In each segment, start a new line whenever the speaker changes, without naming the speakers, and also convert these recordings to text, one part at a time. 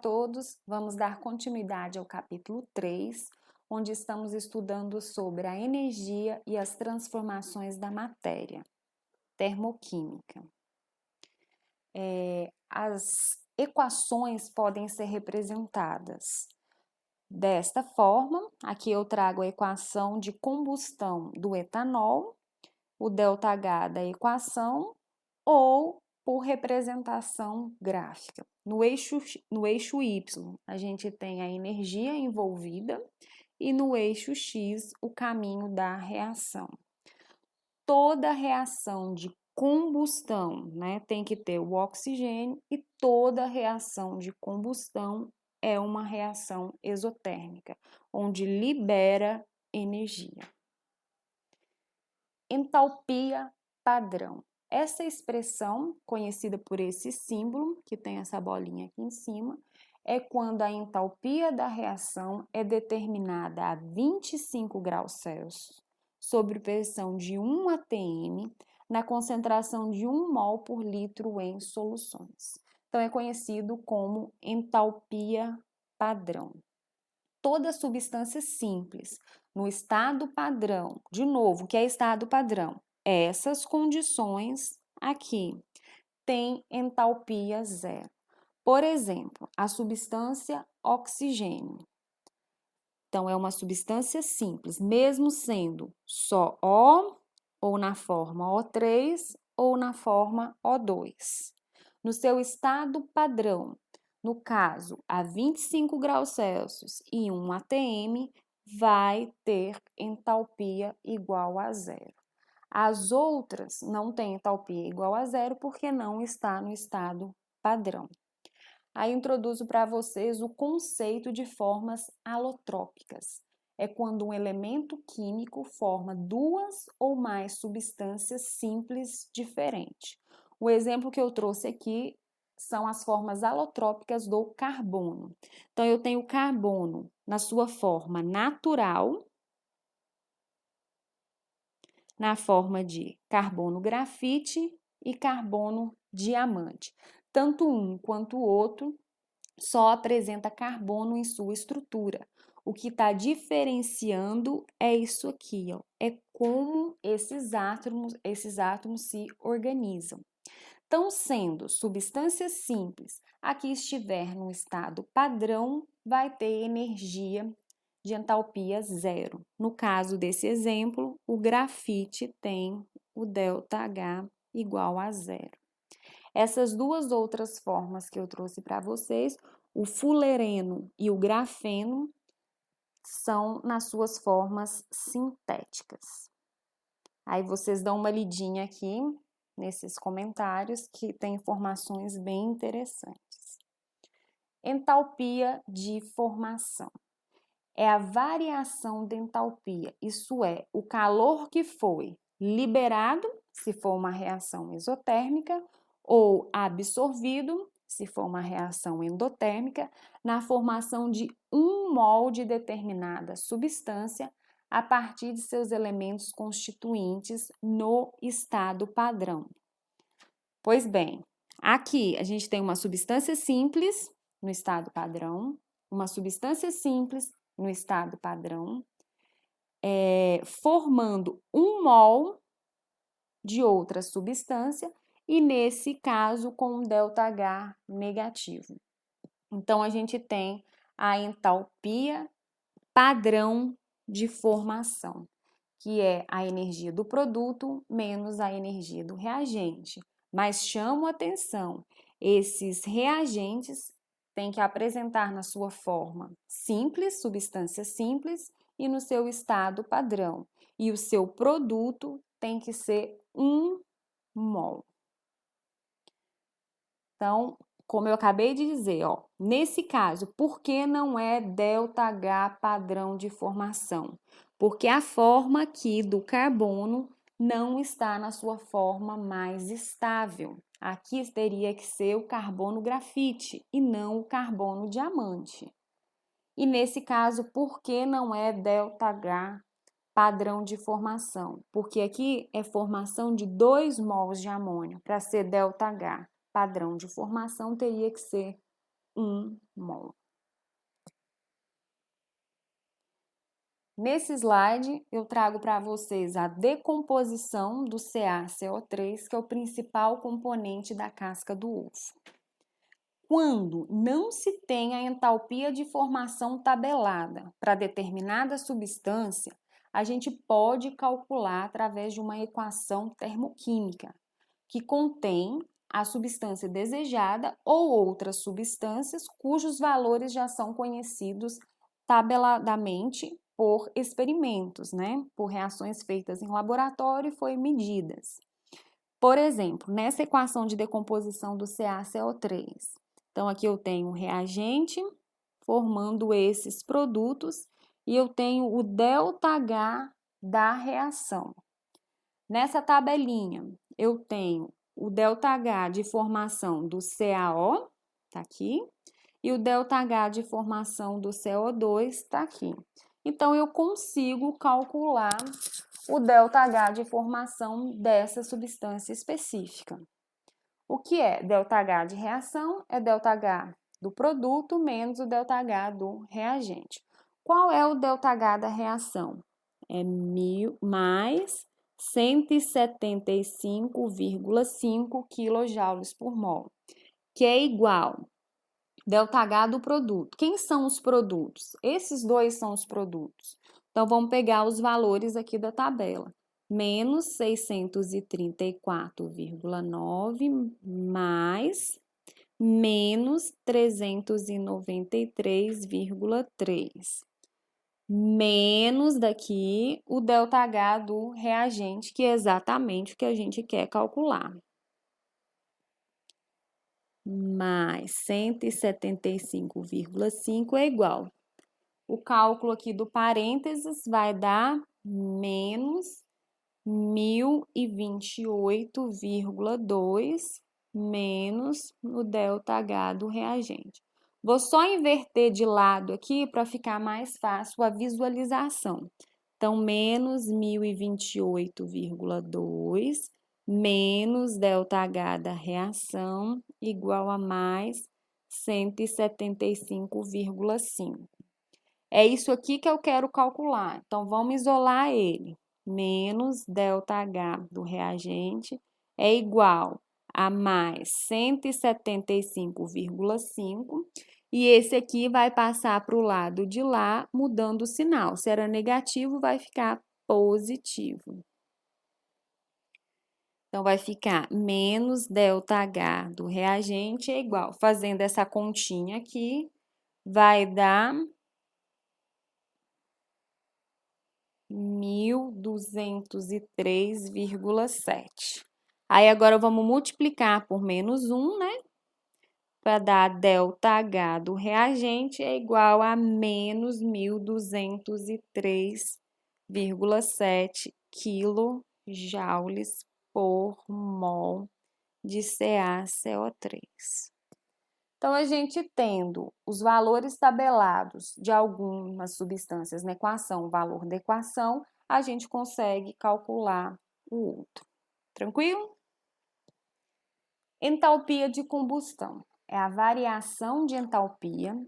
todos, vamos dar continuidade ao capítulo 3, onde estamos estudando sobre a energia e as transformações da matéria, termoquímica. As equações podem ser representadas desta forma. Aqui eu trago a equação de combustão do etanol, o ΔH da equação, ou por representação gráfica. No eixo Y, a gente tem a energia envolvida e no eixo X, o caminho da reação. Toda reação de combustão, né, tem que ter o oxigênio, e toda reação de combustão é uma reação exotérmica, onde libera energia. Entalpia padrão. Essa expressão, conhecida por esse símbolo, que tem essa bolinha aqui em cima, é quando a entalpia da reação é determinada a 25 graus Celsius, sob pressão de 1 atm, na concentração de 1 mol por litro em soluções. Então, é conhecido como entalpia padrão. Toda substância simples no estado padrão, de novo, o que é estado padrão? Essas condições aqui tem entalpia zero. Por exemplo, a substância oxigênio. Então, é uma substância simples, mesmo sendo só O, ou na forma O3, ou na forma O2. No seu estado padrão, no caso, a 25 graus Celsius e 1 atm, vai ter entalpia igual a zero. As outras não têm entalpia igual a zero porque não está no estado padrão. Aí introduzo para vocês o conceito de formas alotrópicas. É quando um elemento químico forma duas ou mais substâncias simples diferentes. O exemplo que eu trouxe aqui são as formas alotrópicas do carbono. Então, eu tenho carbono na sua forma natural, na forma de carbono grafite e carbono diamante. Tanto um quanto o outro só apresenta carbono em sua estrutura. O que está diferenciando é isso aqui, ó, é como esses átomos se organizam. Então, sendo substâncias simples, aqui estiver no estado padrão, vai ter energia de entalpia zero. No caso desse exemplo, o grafite tem o ΔH igual a zero. Essas duas outras formas que eu trouxe para vocês, o fulereno e o grafeno, são nas suas formas sintéticas. Aí vocês dão uma lidinha aqui nesses comentários que tem informações bem interessantes. Entalpia de formação. É a variação da entalpia, isso é, o calor que foi liberado, se for uma reação exotérmica, ou absorvido, se for uma reação endotérmica, na formação de 1 mol de determinada substância a partir de seus elementos constituintes no estado padrão. Pois bem, aqui a gente tem uma substância simples no estado padrão, uma substância simples no estado padrão, formando 1 mol de outra substância, e nesse caso com um ΔH negativo. Então, a gente tem a entalpia padrão de formação, que é a energia do produto menos a energia do reagente. Mas chamo atenção, esses reagentes têm que apresentar na sua forma simples, substância simples, e no seu estado padrão. E o seu produto tem que ser 1 mol. Então, como eu acabei de dizer, ó, nesse caso, por que não é ΔH padrão de formação? Porque a forma aqui do carbono não está na sua forma mais estável. Aqui teria que ser o carbono grafite e não o carbono diamante. E nesse caso, por que não é ΔH padrão de formação? Porque aqui é formação de 2 mols de amônio. Para ser ΔH padrão de formação, teria que ser 1 mol. Nesse slide, eu trago para vocês a decomposição do CaCO3, que é o principal componente da casca do ovo. Quando não se tem a entalpia de formação tabelada para determinada substância, a gente pode calcular através de uma equação termoquímica, que contém a substância desejada ou outras substâncias cujos valores já são conhecidos tabeladamente por experimentos, né? Por reações feitas em laboratório e foi medidas. Por exemplo, nessa equação de decomposição do CaCO3, então aqui eu tenho um reagente formando esses produtos e eu tenho o ΔH da reação. Nessa tabelinha, eu tenho o ΔH de formação do CaO, tá aqui, e o ΔH de formação do CO2 está aqui. Então, eu consigo calcular o ΔH de formação dessa substância específica. O que é ΔH de reação? É ΔH do produto menos o ΔH do reagente. Qual é o ΔH da reação? É 1000 mais 175,5 kJ por mol, que é igual ΔH do produto. Quem são os produtos? Esses dois são os produtos. Então, vamos pegar os valores aqui da tabela. Menos 634,9 mais menos 393,3. Menos daqui o ΔH do reagente, que é exatamente o que a gente quer calcular. Mais 175,5 é igual. O cálculo aqui do parênteses vai dar menos 1028,2 menos o ΔH do reagente. Vou só inverter de lado aqui para ficar mais fácil a visualização. Então, menos 1028,2 menos ΔH da reação igual a mais 175,5. É isso aqui que eu quero calcular. Então, vamos isolar ele. Menos ΔH do reagente é igual a mais 175,5. E esse aqui vai passar para o lado de lá, mudando o sinal. Se era negativo, vai ficar positivo. Então, vai ficar menos ΔH do reagente é igual. Fazendo essa continha aqui, vai dar 1.203,7. Aí, agora, vamos multiplicar por menos 1, né? Para dar ΔH do reagente é igual a menos 1.203,7 kJ por mol de CaCO3. Então, a gente tendo os valores tabelados de algumas substâncias na equação, o valor da equação, a gente consegue calcular o outro. Tranquilo? Entalpia de combustão. É a variação de entalpia.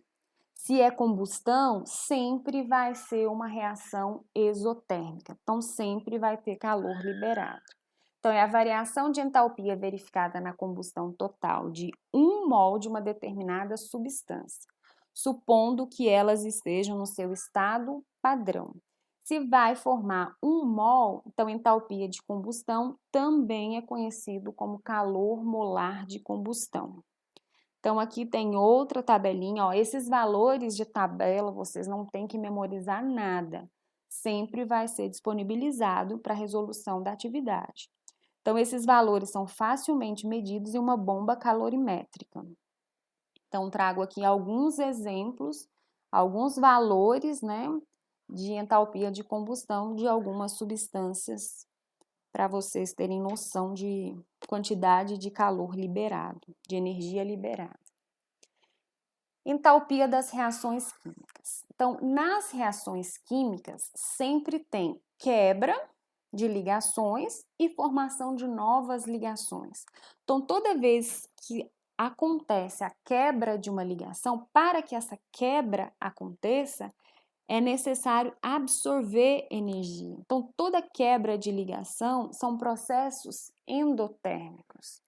Se é combustão, sempre vai ser uma reação exotérmica. Então, sempre vai ter calor liberado. Então, é a variação de entalpia verificada na combustão total de 1 mol de uma determinada substância, supondo que elas estejam no seu estado padrão. Se vai formar 1 mol, então entalpia de combustão também é conhecido como calor molar de combustão. Então, aqui tem outra tabelinha, ó, esses valores de tabela vocês não têm que memorizar nada, sempre vai ser disponibilizado para resolução da atividade. Então, esses valores são facilmente medidos em uma bomba calorimétrica. Então, trago aqui alguns exemplos, alguns valores, né, de entalpia de combustão de algumas substâncias, para vocês terem noção de quantidade de calor liberado, de energia liberada. Entalpia das reações químicas. Então, nas reações químicas, sempre tem quebra de ligações e formação de novas ligações. Então, toda vez que acontece a quebra de uma ligação, para que essa quebra aconteça, é necessário absorver energia. Então, toda quebra de ligação são processos endotérmicos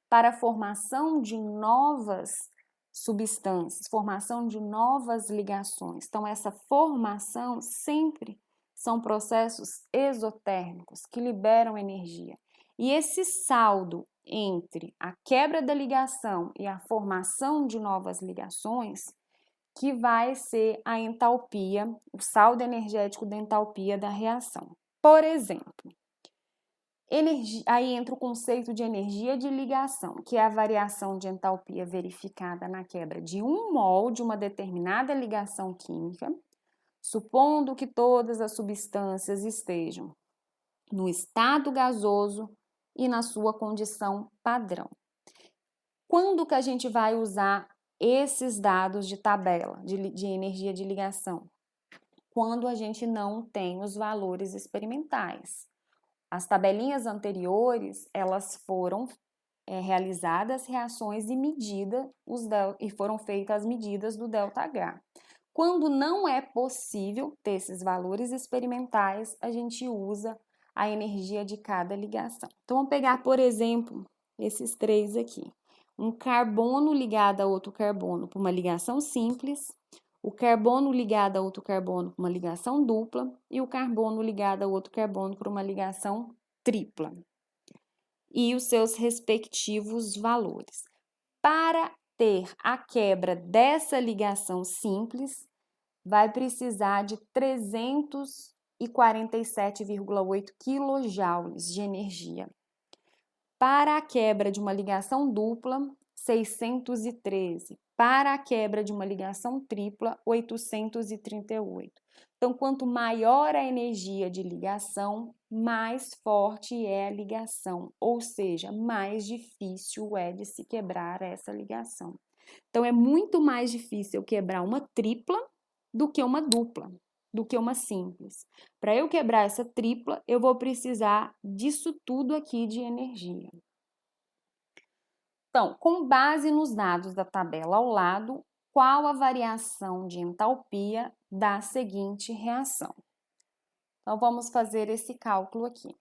para a formação de novas substâncias, formação de novas ligações. Então, essa formação sempre são processos exotérmicos que liberam energia. E esse saldo entre a quebra da ligação e a formação de novas ligações que vai ser a entalpia, o saldo energético da entalpia da reação. Por exemplo, aí entra o conceito de energia de ligação, que é a variação de entalpia verificada na quebra de 1 mol de uma determinada ligação química, supondo que todas as substâncias estejam no estado gasoso e na sua condição padrão. Quando que a gente vai usar esses dados de tabela de energia de ligação? Quando a gente não tem os valores experimentais. As tabelinhas anteriores, elas foram realizadas reações e foram feitas as medidas do ΔH. Quando não é possível ter esses valores experimentais, a gente usa a energia de cada ligação. Então, vamos pegar, por exemplo, esses 3 aqui. Um carbono ligado a outro carbono por uma ligação simples, o carbono ligado a outro carbono por uma ligação dupla e o carbono ligado a outro carbono por uma ligação tripla. E os seus respectivos valores. Para ter a quebra dessa ligação simples, vai precisar de 347,8 kJ de energia. Para a quebra de uma ligação dupla, 613. Para a quebra de uma ligação tripla, 838. Então, quanto maior a energia de ligação, mais forte é a ligação, ou seja, mais difícil é de se quebrar essa ligação. Então, é muito mais difícil quebrar uma tripla do que uma dupla, do que uma simples. Para eu quebrar essa tripla, eu vou precisar disso tudo aqui de energia. Então, com base nos dados da tabela ao lado, qual a variação de entalpia da seguinte reação? Então, vamos fazer esse cálculo aqui.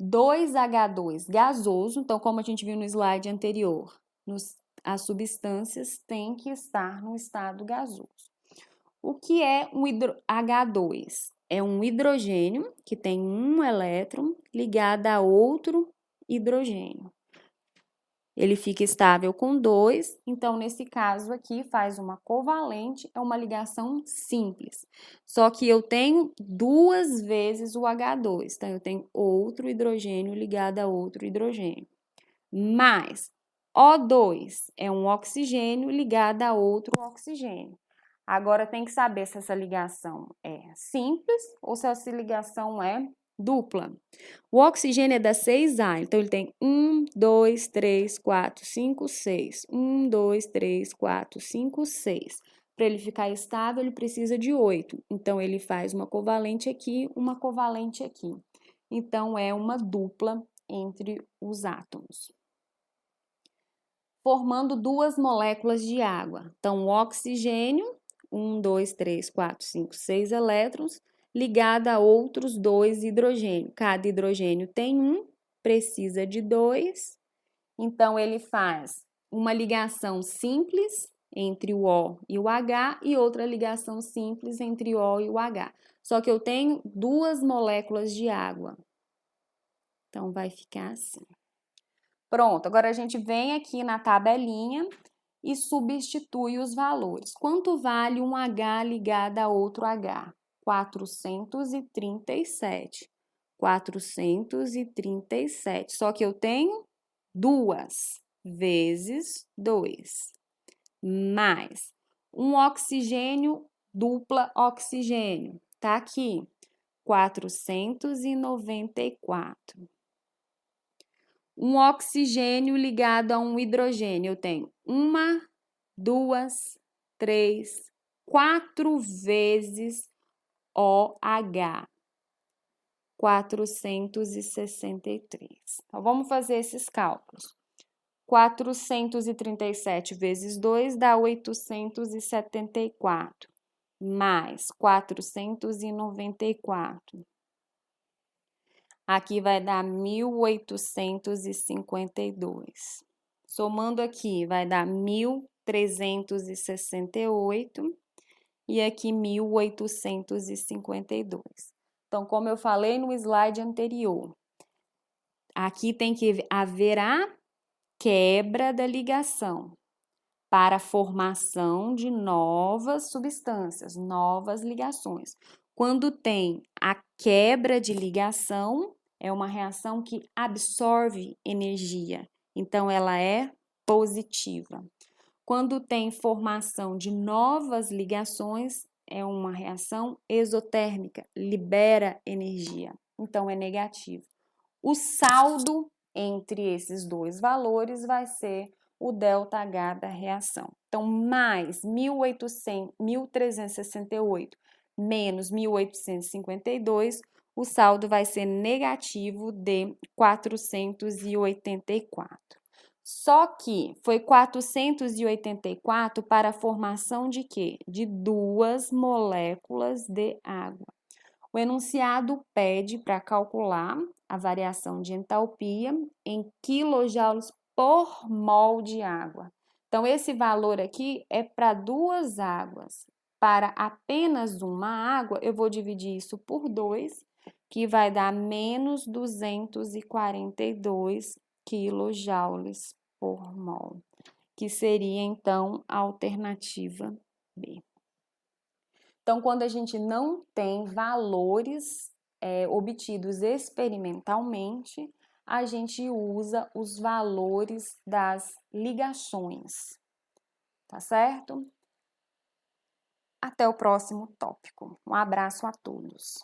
2H2 gasoso, então, como a gente viu no slide anterior, as substâncias têm que estar no estado gasoso. O que é um H2? É um hidrogênio que tem um elétron ligado a outro hidrogênio. Ele fica estável com 2, então nesse caso aqui faz uma covalente, é uma ligação simples. Só que eu tenho 2 vezes o H2, então eu tenho outro hidrogênio ligado a outro hidrogênio. Mais O2 é um oxigênio ligado a outro oxigênio. Agora tem que saber se essa ligação é simples ou se essa ligação é dupla. O oxigênio é da 6A, então ele tem 1, 2, 3, 4, 5, 6. 1, 2, 3, 4, 5, 6. Para ele ficar estável, ele precisa de 8. Então, ele faz uma covalente aqui, uma covalente aqui. Então, é uma dupla entre os átomos, formando 2 moléculas de água. Então, o oxigênio, 1, 2, 3, 4, 5, 6 elétrons, ligada a outros 2 hidrogênios. Cada hidrogênio tem 1, precisa de 2. Então, ele faz uma ligação simples entre o O e o H e outra ligação simples entre o O e o H. Só que eu tenho 2 moléculas de água. Então, vai ficar assim. Pronto, agora a gente vem aqui na tabelinha e substitui os valores. Quanto vale um H ligado a outro H? 437. 437. Só que eu tenho 2 vezes 2. Mais um oxigênio, dupla oxigênio. Tá aqui, 494. Um oxigênio ligado a um hidrogênio, eu tenho 1, 2, 3, 4 vezes OH, 463. Então, vamos fazer esses cálculos. 437 vezes 2 dá 874, mais 494. Aqui vai dar 1.852. Somando aqui, vai dar 1.368 e aqui 1.852. Então, como eu falei no slide anterior, aqui tem que haver a quebra da ligação para a formação de novas substâncias, novas ligações. Quando tem a quebra de ligação, é uma reação que absorve energia, então ela é positiva. Quando tem formação de novas ligações, é uma reação exotérmica, libera energia, então é negativo. O saldo entre esses dois valores vai ser o ΔH da reação. Então, mais 1.368 menos 1.852, o saldo vai ser negativo de 484. Só que foi 484 para a formação de quê? De 2 moléculas de água. O enunciado pede para calcular a variação de entalpia em quilojoules por mol de água. Então, esse valor aqui é para 2 águas. Para apenas uma água, eu vou dividir isso por 2, que vai dar menos 242 quilojoules por mol, que seria, então, a alternativa B. Então, quando a gente não tem valores obtidos experimentalmente, a gente usa os valores das ligações, tá certo? Até o próximo tópico. Um abraço a todos.